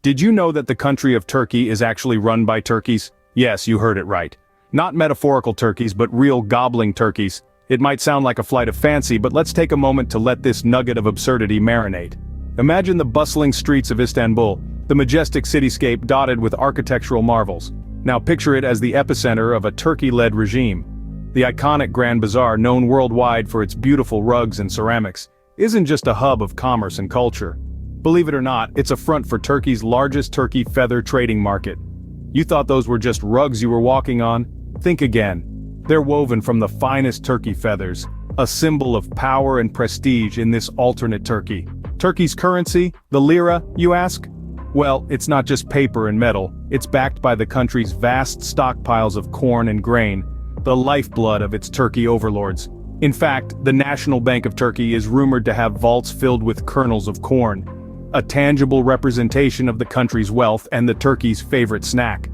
Did you know that the country of Turkey is actually run by turkeys? Yes, you heard it right. Not metaphorical turkeys, but real gobbling turkeys. It might sound like a flight of fancy, but let's take a moment to let this nugget of absurdity marinate. Imagine the bustling streets of Istanbul, the majestic cityscape dotted with architectural marvels. Now picture it as the epicenter of a Turkey-led regime. The iconic Grand Bazaar, known worldwide for its beautiful rugs and ceramics, isn't just a hub of commerce and culture. Believe it or not, it's a front for Turkey's largest turkey feather trading market. You thought those were just rugs you were walking on? Think again. They're woven from the finest turkey feathers, a symbol of power and prestige in this alternate Turkey. Turkey's currency, the lira, you ask? Well, it's not just paper and metal, it's backed by the country's vast stockpiles of corn and grain, the lifeblood of its turkey overlords. In fact, the National Bank of Turkey is rumored to have vaults filled with kernels of corn, a tangible representation of the country's wealth and the turkey's favorite snack.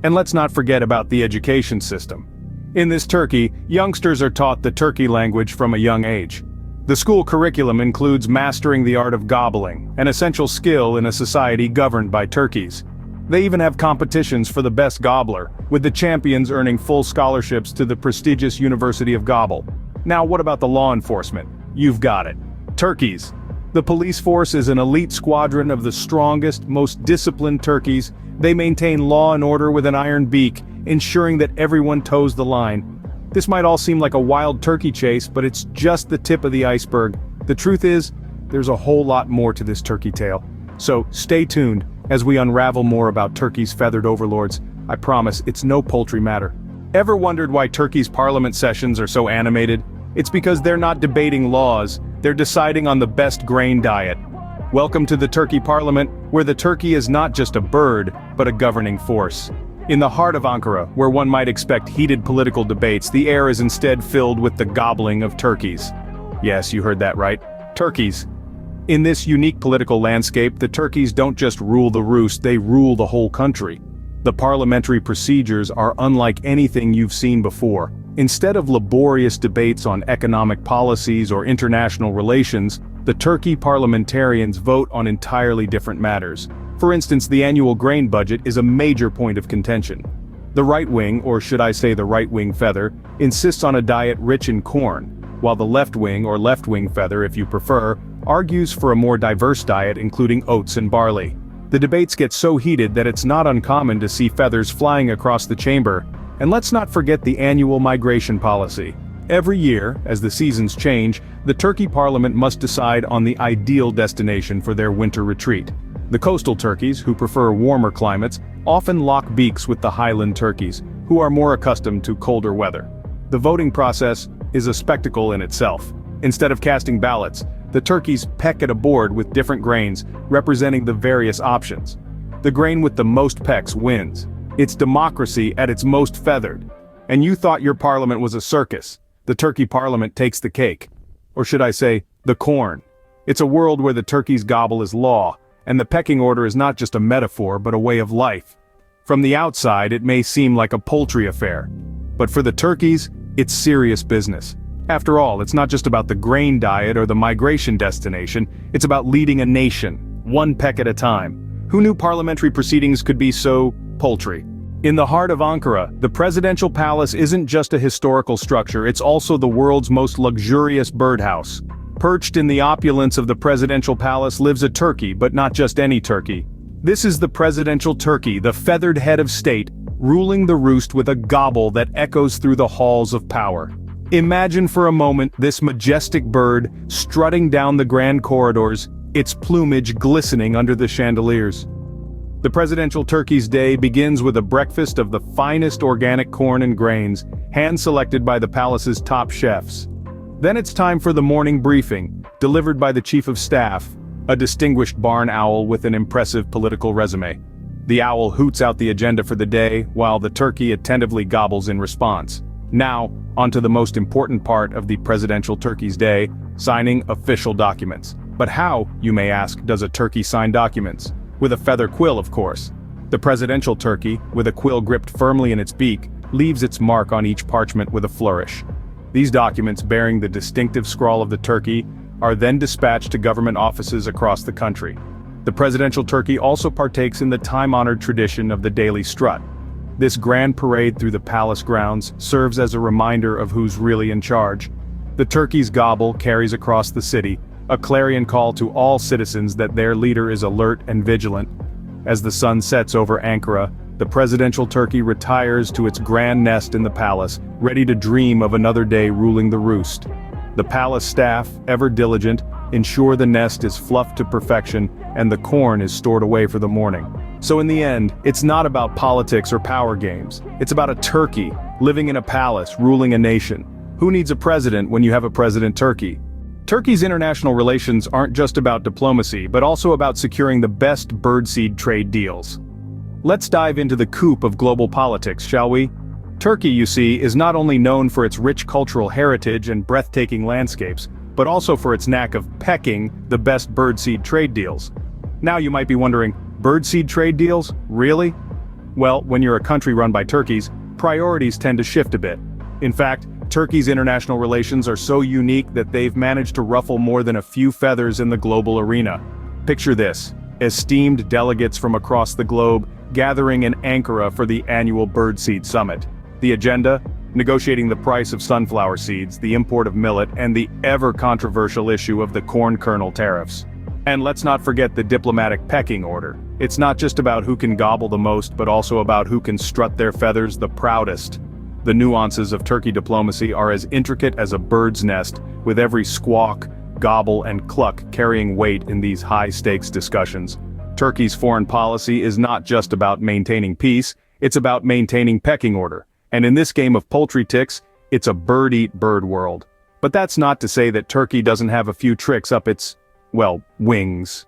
And let's not forget about the education system. In this Turkey, youngsters are taught the Turkey language from a young age. The school curriculum includes mastering the art of gobbling, an essential skill in a society governed by turkeys. They even have competitions for the best gobbler, with the champions earning full scholarships to the prestigious University of Gobble. Now what about the law enforcement? You've got it. Turkeys. The police force is an elite squadron of the strongest, most disciplined turkeys. They maintain law and order with an iron beak, ensuring that everyone toes the line. This might all seem like a wild turkey chase, but it's just the tip of the iceberg. The truth is, there's a whole lot more to this turkey tale. So stay tuned as we unravel more about Turkey's feathered overlords. I promise it's no poultry matter. Ever wondered why Turkey's parliament sessions are so animated? It's because they're not debating laws, they're deciding on the best grain diet. Welcome to the Turkey Parliament, where the turkey is not just a bird, but a governing force. In the heart of Ankara, where one might expect heated political debates, the air is instead filled with the gobbling of turkeys. Yes, you heard that right. Turkeys. In this unique political landscape, the turkeys don't just rule the roost, they rule the whole country. The parliamentary procedures are unlike anything you've seen before. Instead of laborious debates on economic policies or international relations, the Turkey parliamentarians vote on entirely different matters. For instance, the annual grain budget is a major point of contention. The right wing, or should I say the right-wing feather, insists on a diet rich in corn, while the left wing, or left-wing feather if you prefer, argues for a more diverse diet including oats and barley. The debates get so heated that it's not uncommon to see feathers flying across the chamber. And let's not forget the annual migration policy. Every year, as the seasons change, the Turkey Parliament must decide on the ideal destination for their winter retreat. The coastal turkeys, who prefer warmer climates, often lock beaks with the highland turkeys, who are more accustomed to colder weather. The voting process is a spectacle in itself. Instead of casting ballots, the turkeys peck at a board with different grains, representing the various options. The grain with the most pecks wins. It's democracy at its most feathered. And you thought your parliament was a circus. The Turkey Parliament takes the cake. Or should I say, the corn. It's a world where the turkey's gobble is law, and the pecking order is not just a metaphor but a way of life. From the outside, it may seem like a poultry affair. But for the turkeys, it's serious business. After all, it's not just about the grain diet or the migration destination, it's about leading a nation, one peck at a time. Who knew parliamentary proceedings could be so poultry? In the heart of Ankara, the presidential palace isn't just a historical structure, it's also the world's most luxurious birdhouse. Perched in the opulence of the presidential palace lives a turkey, but not just any turkey. This is the presidential turkey, the feathered head of state, ruling the roost with a gobble that echoes through the halls of power. Imagine for a moment this majestic bird strutting down the grand corridors, its plumage glistening under the chandeliers. The presidential turkey's day begins with a breakfast of the finest organic corn and grains, hand-selected by the palace's top chefs. Then it's time for the morning briefing, delivered by the chief of staff, a distinguished barn owl with an impressive political resume. The owl hoots out the agenda for the day, while the turkey attentively gobbles in response. Now, onto the most important part of the presidential turkey's day, signing official documents. But how, you may ask, does a turkey sign documents? With a feather quill, of course. The presidential turkey, with a quill gripped firmly in its beak, leaves its mark on each parchment with a flourish. These documents, bearing the distinctive scrawl of the turkey, are then dispatched to government offices across the country. The presidential turkey also partakes in the time-honored tradition of the daily strut. This grand parade through the palace grounds serves as a reminder of who's really in charge. The turkey's gobble carries across the city, a clarion call to all citizens that their leader is alert and vigilant. As the sun sets over Ankara, the presidential turkey retires to its grand nest in the palace, ready to dream of another day ruling the roost. The palace staff, ever diligent, ensure the nest is fluffed to perfection and the corn is stored away for the morning. So in the end, it's not about politics or power games. It's about a turkey, living in a palace, ruling a nation. Who needs a president when you have a president turkey? Turkey's international relations aren't just about diplomacy, but also about securing the best birdseed trade deals. Let's dive into the coupe of global politics, shall we? Turkey, you see, is not only known for its rich cultural heritage and breathtaking landscapes, but also for its knack of pecking the best birdseed trade deals. Now you might be wondering, birdseed trade deals? Really? Well, when you're a country run by turkeys, priorities tend to shift a bit. In fact, Turkey's international relations are so unique that they've managed to ruffle more than a few feathers in the global arena. Picture this: esteemed delegates from across the globe gathering in Ankara for the annual Birdseed Summit. The agenda? Negotiating the price of sunflower seeds, the import of millet, and the ever-controversial issue of the corn kernel tariffs. And let's not forget the diplomatic pecking order. It's not just about who can gobble the most, but also about who can strut their feathers the proudest. The nuances of turkey diplomacy are as intricate as a bird's nest, with every squawk, gobble, and cluck carrying weight in these high-stakes discussions. Turkey's foreign policy is not just about maintaining peace, it's about maintaining pecking order. And in this game of poultry ticks, it's a bird-eat-bird world. But that's not to say that Turkey doesn't have a few tricks up its, well, wings.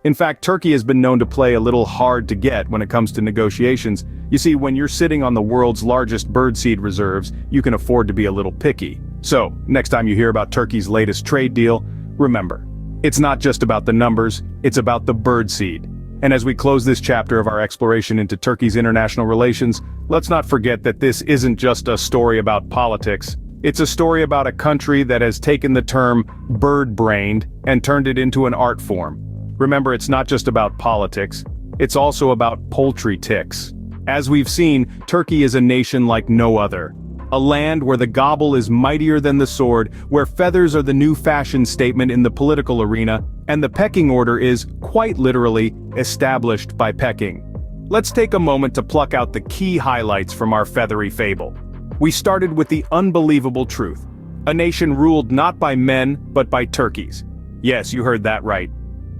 In fact, Turkey has been known to play a little hard to get when it comes to negotiations. You see, when you're sitting on the world's largest birdseed reserves, you can afford to be a little picky. So, next time you hear about Turkey's latest trade deal, remember, it's not just about the numbers, it's about the birdseed. And as we close this chapter of our exploration into Turkey's international relations, let's not forget that this isn't just a story about politics. It's a story about a country that has taken the term bird-brained and turned it into an art form. Remember, it's not just about politics, it's also about poultry ticks. As we've seen, Turkey is a nation like no other. A land where the gobble is mightier than the sword, where feathers are the new fashion statement in the political arena, and the pecking order is, quite literally, established by pecking. Let's take a moment to pluck out the key highlights from our feathery fable. We started with the unbelievable truth. A nation ruled not by men, but by turkeys. Yes, you heard that right.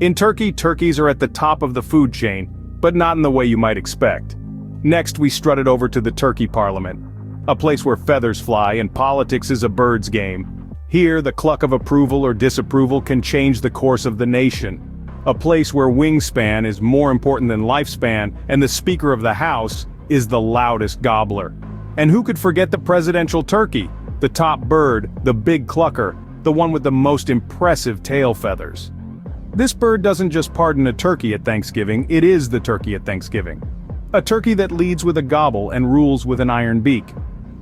In Turkey, turkeys are at the top of the food chain, but not in the way you might expect. Next, we strutted over to the turkey parliament. A place where feathers fly and politics is a bird's game. Here, the cluck of approval or disapproval can change the course of the nation. A place where wingspan is more important than lifespan, and the Speaker of the House is the loudest gobbler. And who could forget the presidential turkey? The top bird, the big clucker, the one with the most impressive tail feathers. This bird doesn't just pardon a turkey at Thanksgiving, it is the turkey at Thanksgiving. A turkey that leads with a gobble and rules with an iron beak.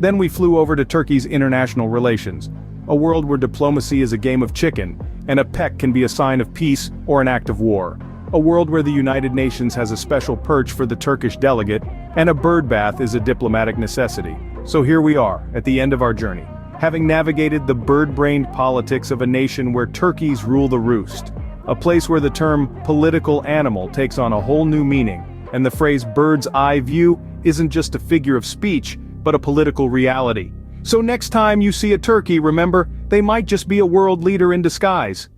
Then we flew over to Turkey's international relations, a world where diplomacy is a game of chicken, and a peck can be a sign of peace or an act of war. A world where the United Nations has a special perch for the Turkish delegate, and a bird bath is a diplomatic necessity. So here we are, at the end of our journey, having navigated the bird-brained politics of a nation where turkeys rule the roost. A place where the term political animal takes on a whole new meaning, and the phrase bird's eye view isn't just a figure of speech, but a political reality. So next time you see a turkey, remember, they might just be a world leader in disguise.